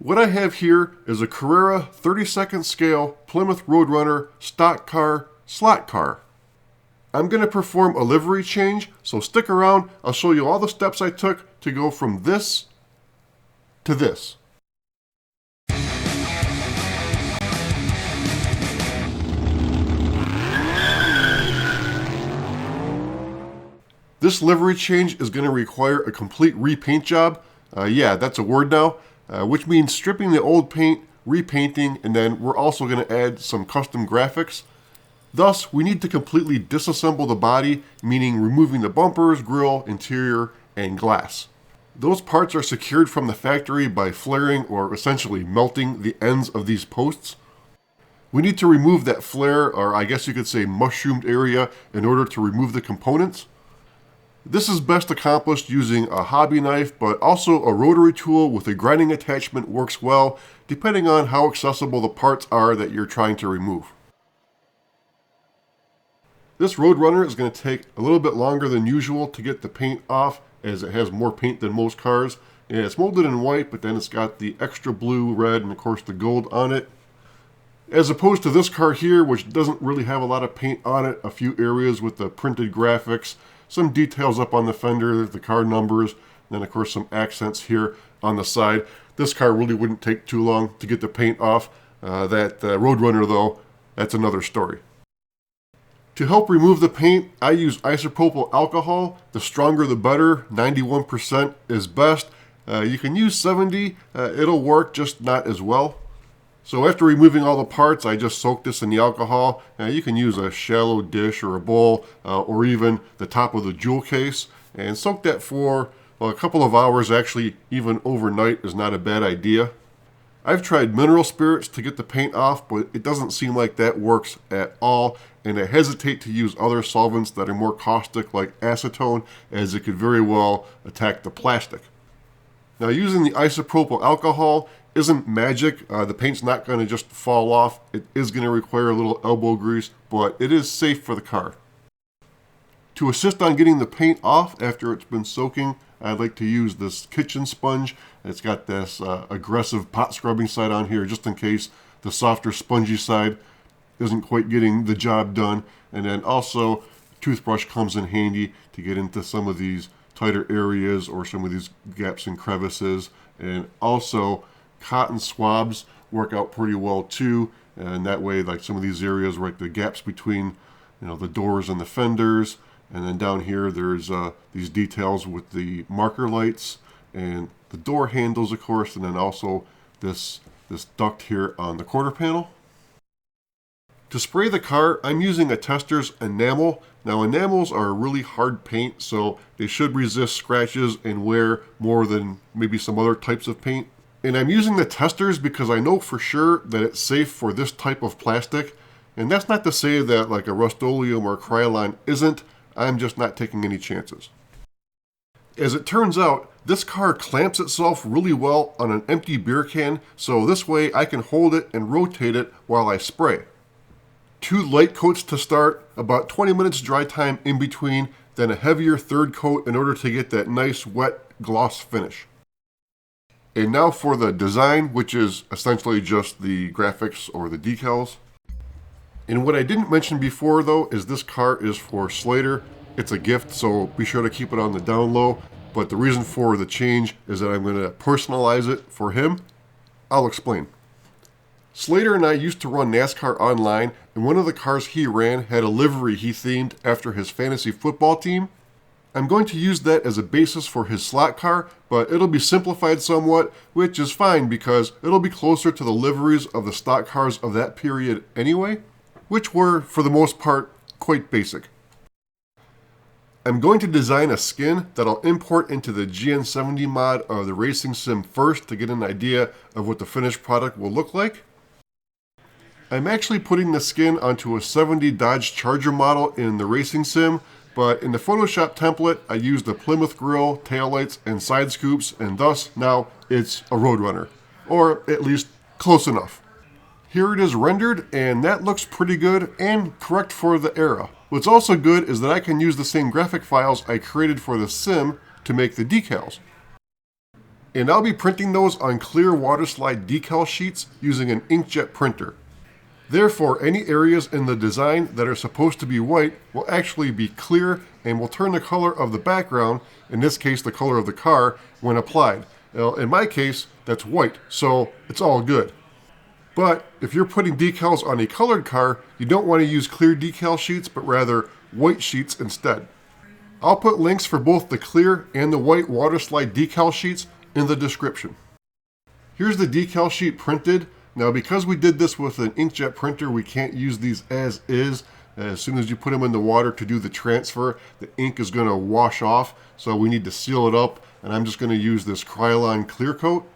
What I have here is a Carrera 32nd scale Plymouth Roadrunner stock car slot car. I'm going to perform a livery change, so stick around. I'll show you all the steps I took to go from this to this. This livery change is going to require a complete repaint job. Yeah, that's a word now, which means stripping the old paint, repainting, and then we're also going to add some custom graphics. Thus, we need to completely disassemble the body, meaning removing the bumpers, grille, interior, and glass. Those parts are secured from the factory by flaring or essentially melting the ends of these posts. We need to remove that flare, or I guess you could say mushroomed area, in order to remove the components. This is best accomplished using a hobby knife, but also a rotary tool with a grinding attachment works well, depending on how accessible the parts are that you're trying to remove. This Roadrunner is going to take a little bit longer than usual to get the paint off, as it has more paint than most cars. And it's molded in white, but then it's got the extra blue, red, and of course the gold on it. As opposed to this car here, which doesn't really have a lot of paint on it, a few areas with the printed graphics, some details up on the fender, the car numbers, and then of course some accents here on the side. This car really wouldn't take too long to get the paint off. That Roadrunner though, that's another story. To help remove the paint, I use isopropyl alcohol. The stronger the better, 91% is best. You can use 70, it'll work, just not as well. So after removing all the parts, I just soak this in the alcohol. You can use a shallow dish or a bowl, or even the top of the jewel case, and soak that for a couple of hours. Actually, even overnight is not a bad idea. I've tried mineral spirits to get the paint off, but it doesn't seem like that works at all, and I hesitate to use other solvents that are more caustic like acetone, as it could very well attack the plastic. Now, using the isopropyl alcohol isn't magic. The paint's not going to just fall off. It is going to require a little elbow grease, but it is safe for the car. To assist on getting the paint off after it's been soaking, I like to use this kitchen sponge. It's got this aggressive pot scrubbing side on here, just in case the softer spongy side isn't quite getting the job done. And then also, toothbrush comes in handy to get into some of these tighter areas or some of these gaps and crevices. And also, cotton swabs work out pretty well too. And that way, like some of these areas, right, the gaps between, the doors and the fenders. And then down here, there's these details with the marker lights and the door handles, of course, and then also this duct here on the quarter panel. To spray the car, I'm using a Testor's Enamel. Now, enamels are a really hard paint, so they should resist scratches and wear more than maybe some other types of paint. And I'm using the Testor's because I know for sure that it's safe for this type of plastic. And that's not to say that like a Rust-Oleum or Krylon isn't. I'm just not taking any chances. As it turns out, this car clamps itself really well on an empty beer can, so this way I can hold it and rotate it while I spray. 2 light coats to start, about 20 minutes dry time in between, then a heavier third coat in order to get that nice wet gloss finish. And now for the design, which is essentially just the graphics or the decals. And what I didn't mention before though is this car is for Slater. It's a gift, so be sure to keep it on the down low. But the reason for the change is that I'm going to personalize it for him. I'll explain. Slater and I used to run NASCAR online, and one of the cars he ran had a livery he themed after his fantasy football team. I'm going to use that as a basis for his slot car, but it'll be simplified somewhat, which is fine because it'll be closer to the liveries of the stock cars of that period anyway, which were, for the most part, quite basic. I'm going to design a skin that I'll import into the GN70 mod of the racing sim first to get an idea of what the finished product will look like. I'm actually putting the skin onto a 70 Dodge Charger model in the racing sim, but in the Photoshop template, I used the Plymouth grille, taillights, and side scoops, and thus now it's a Roadrunner, or at least close enough. Here it is rendered, and that looks pretty good and correct for the era. What's also good is that I can use the same graphic files I created for the sim to make the decals. And I'll be printing those on clear waterslide decal sheets using an inkjet printer. Therefore, any areas in the design that are supposed to be white will actually be clear and will turn the color of the background, in this case the color of the car, when applied. Now, in my case, that's white, so it's all good. But if you're putting decals on a colored car, you don't want to use clear decal sheets, but rather white sheets instead. I'll put links for both the clear and the white waterslide decal sheets in the description. Here's the decal sheet printed. Now, because we did this with an inkjet printer, we can't use these as is. As soon as you put them in the water to do the transfer, the ink is going to wash off, so we need to seal it up, and I'm just going to use this Krylon clear coat.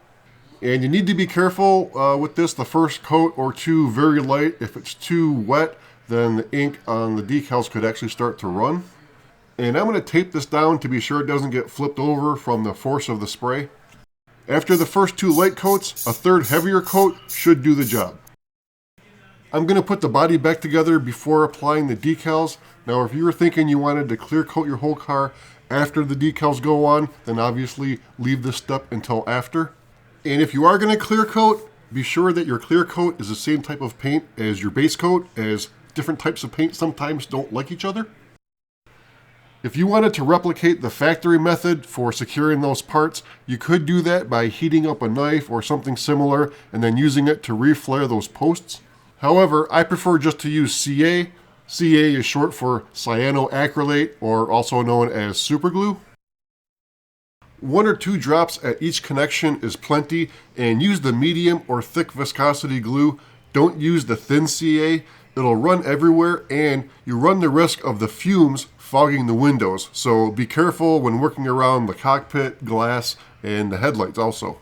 And you need to be careful with this, the first coat or two very light. If it's too wet, then the ink on the decals could actually start to run. And I'm going to tape this down to be sure it doesn't get flipped over from the force of the spray. After the first two light coats, a third heavier coat should do the job. I'm going to put the body back together before applying the decals. Now, if you were thinking you wanted to clear coat your whole car after the decals go on, then obviously leave this step until after. And if you are going to clear coat, be sure that your clear coat is the same type of paint as your base coat, as different types of paint sometimes don't like each other. If you wanted to replicate the factory method for securing those parts, you could do that by heating up a knife or something similar and then using it to reflare those posts. However, I prefer just to use CA. CA is short for cyanoacrylate, or also known as superglue. 1 or 2 drops at each connection is plenty, and use the medium or thick viscosity glue. Don't use the thin CA. It'll run everywhere, and you run the risk of the fumes fogging the windows, so be careful when working around the cockpit, glass, and the headlights also.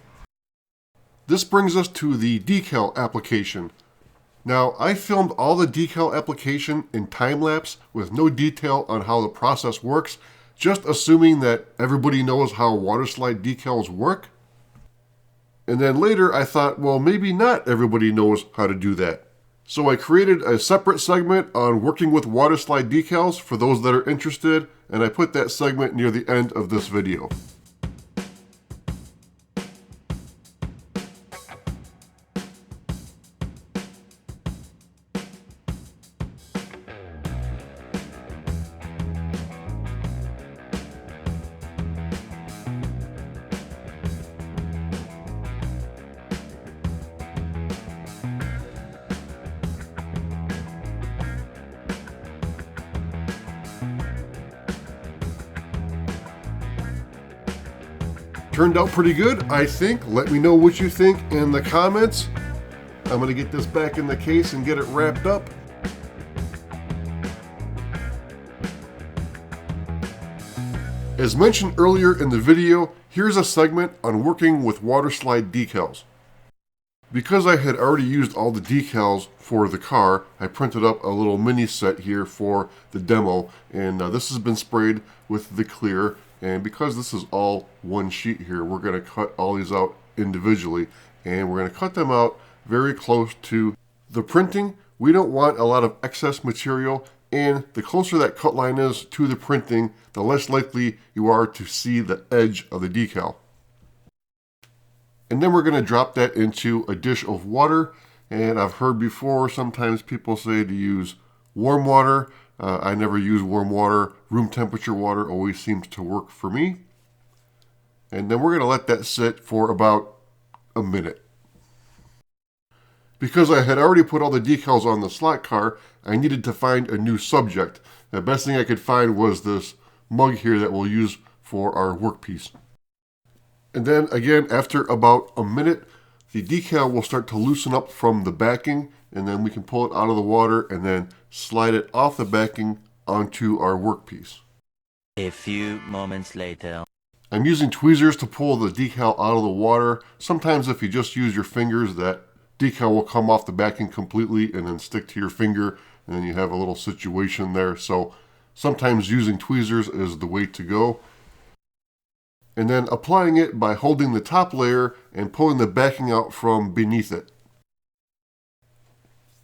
This brings us to the decal application. Now, I filmed all the decal application in time-lapse with no detail on how the process works, just assuming that everybody knows how waterslide decals work. And then later I thought, well, maybe not everybody knows how to do that. So I created a separate segment on working with waterslide decals for those that are interested, and I put that segment near the end of this video. Turned out pretty good, I think. Let me know what you think in the comments. I'm going to get this back in the case and get it wrapped up. As mentioned earlier in the video, here's a segment on working with waterslide decals. Because I had already used all the decals for the car, I printed up a little mini set here for the demo, and this has been sprayed with the clear. And because this is all one sheet here, we're going to cut all these out individually, and we're going to cut them out very close to the printing. We don't want a lot of excess material, and the closer that cut line is to the printing, the less likely you are to see the edge of the decal. And then we're going to drop that into a dish of water, and I've heard before sometimes people say to use warm water. I never use warm water. Room temperature water always seems to work for me. And then we're going to let that sit for about a minute. Because I had already put all the decals on the slot car, I needed to find a new subject. The best thing I could find was this mug here that we'll use for our workpiece. And then again, after about a minute, the decal will start to loosen up from the backing, and then we can pull it out of the water and then slide it off the backing onto our workpiece. A few moments later. I'm using tweezers to pull the decal out of the water. Sometimes if you just use your fingers, that decal will come off the backing completely and then stick to your finger, and then you have a little situation there. So sometimes using tweezers is the way to go. And then applying it by holding the top layer and pulling the backing out from beneath it.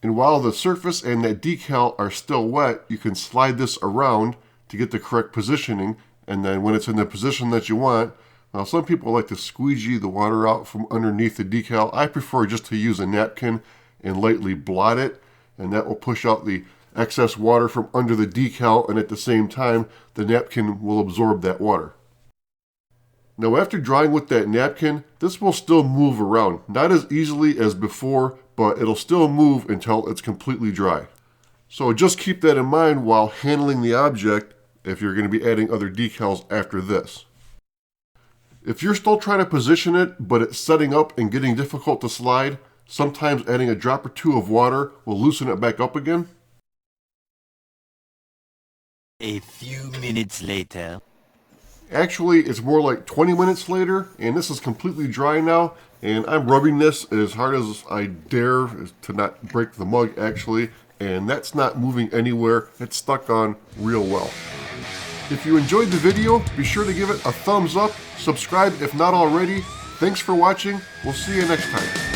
And while the surface and that decal are still wet, you can slide this around to get the correct positioning, and then when it's in the position that you want, Now some people like to squeegee the water out from underneath the decal. I prefer just to use a napkin and lightly blot it, and that will push out the excess water from under the decal, and at the same time the napkin will absorb that water. Now after drying with that napkin, this will still move around. Not as easily as before, but it'll still move until it's completely dry. So just keep that in mind while handling the object if you're going to be adding other decals after this. If you're still trying to position it, but it's setting up and getting difficult to slide, sometimes adding a drop or two of water will loosen it back up again. A few minutes later. Actually, it's more like 20 minutes later, and this is completely dry now, and I'm rubbing this as hard as I dare to not break the mug actually, and that's not moving anywhere. It's stuck on real well. If you enjoyed the video, be sure to give it a thumbs up, subscribe if not already. Thanks for watching. We'll see you next time.